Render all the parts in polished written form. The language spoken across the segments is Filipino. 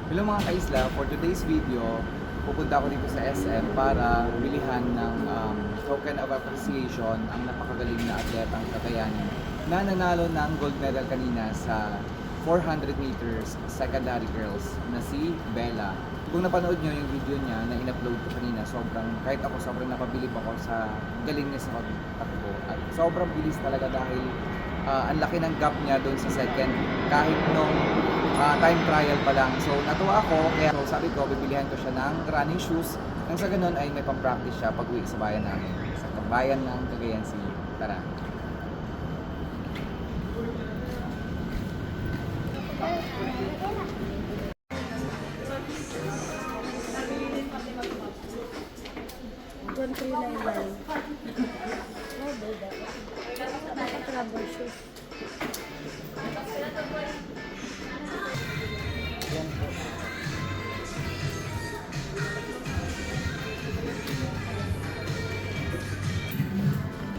Hello mga kaisla, for today's video, pupunta ako dito sa SM para bilihan ng token of appreciation ang napakagaling na atletang kakayanin na nanalo ng gold medal kanina sa 400 meters secondary girls na si Bella. Kung napanood nyo yung video niya na in-upload ko kanina, kahit ako sobrang napabilib ako sa galing niya sa pagtakbo. At sobrang bilis talaga dahil ang laki ng gap niya doon sa second kahit nung time trial pa lang. So natuwa ako, kaya sabi ko bibilihan ko siya ng running shoes nang sa ganun ay may pang-practice siya pag uwi sa bayan namin, sa bayan ng Cagayan City. Tara!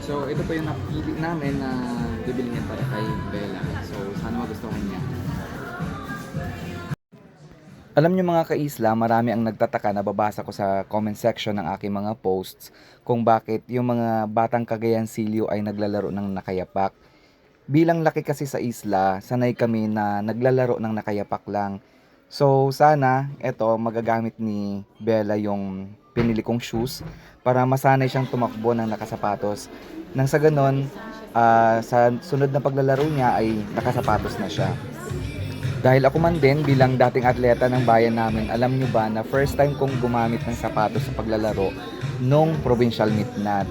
So ito po yung napili namin na bibilihin para kay Bella. So sana magustuhan niya. Alam niyo mga kaisla, marami ang nagtataka na babasa ko sa comment section ng aking mga posts kung bakit yung mga batang Cagayan Silyo ay naglalaro ng nakayapak. Bilang laki kasi sa isla, sanay kami na naglalaro ng nakayapak lang. So sana eto magagamit ni Bella yung pinili kong shoes para masanay siyang tumakbo ng nakasapatos. Nang sa ganon, sa sunod na paglalaro niya ay nakasapatos na siya. Dahil ako man din bilang dating atleta ng bayan namin, alam nyo ba na first time kong gumamit ng sapatos sa paglalaro nung provincial meet na.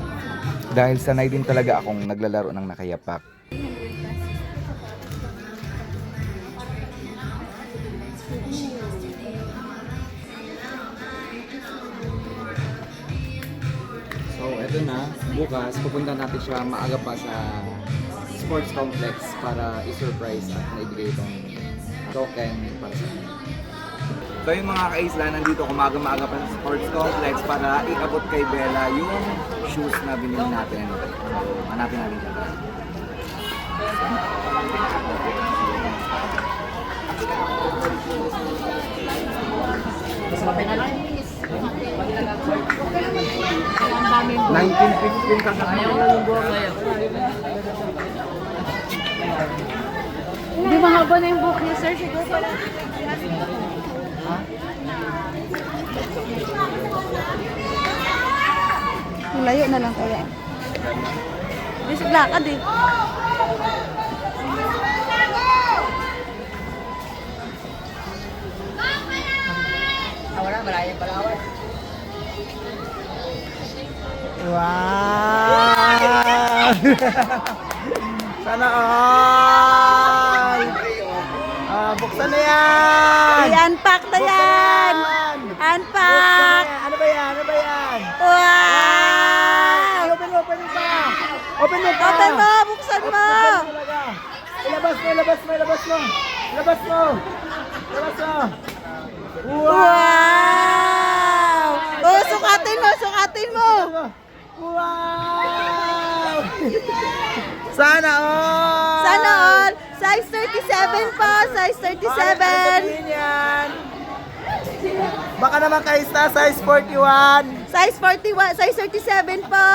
Dahil sanay din talaga akong naglalaro ng nakayapak. So eto na, bukas pupunta natin siya maaga pa sa sports complex para i-surprise at naibigay itong token para sa kanya. So yung mga kaisla, nandito kumaga-maaga pa sa sports complex para iabot kay Bella yung shoes na binili natin. So hanapin natin siya. Mas mapay na lang. 1915 kasama yung buwan ngayon. Hindi mahaba na yung book niya, sir. Siguro pala. Layo na lang kaya. Hindi sa lakad eh. Wala, malayang palawat. Wow! Sana all! Buksan na yan! I-unpack na yan! Unpack! Ano ba yan? Ano ba yan? Wow! Open mo pa! Open mo pa! Open mo! Buksan mo! Ilabas mo! Ilabas mo! Ilabas mo! Ilabas mo! Ilabas mo! Wow! Oh, sukatin mo! Sukatin mo! Wow! Sana all! Sana all! Size 37 po! Size 37! Yan. Baka naman kaista, size 41. Size 41! Size 37 po!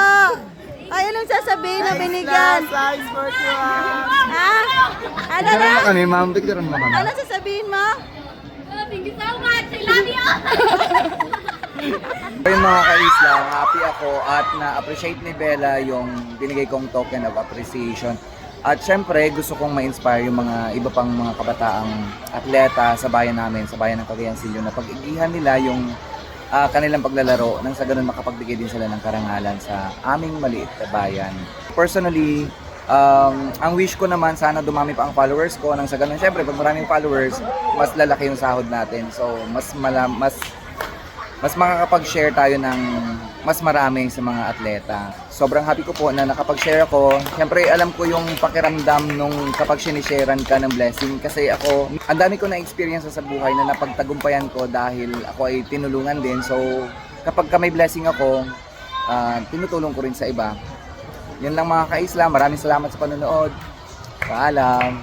Ay, anong sasabihin na binigyan? Size 41. Ha? Ano na? Kami, ma'am, picturean mo kami. Ano sasabihin mo? Thank you so much. I love you. Ayun mga kaisla, happy ako at na-appreciate ni Bella yung binigay kong token of appreciation. At syempre, gusto kong ma-inspire yung mga iba pang mga kabataang atleta sa bayan namin, sa bayan ng Cagayan Silyo, na pag-igihan nila yung kanilang paglalaro nang sa ganun makapagbigay din sila ng karangalan sa aming maliit na bayan. Personally, ang wish ko naman sana dumami pa ang followers ko nang sa ganun. Syempre, pag maraming followers, mas lalaki yung sahod natin. So, mas makakapag-share tayo ng mas marami sa mga atleta. Sobrang happy ko po na nakapag-share ako. Siyempre, alam ko yung pakiramdam nung kapag sinisharean ka ng blessing. Kasi ako, ang dami ko na experience sa buhay na napagtagumpayan ko dahil ako ay tinulungan din. So, kapag may blessing ako, tinutulong ko rin sa iba. Yun lang mga kaisla. Maraming salamat sa panonood. Paalam.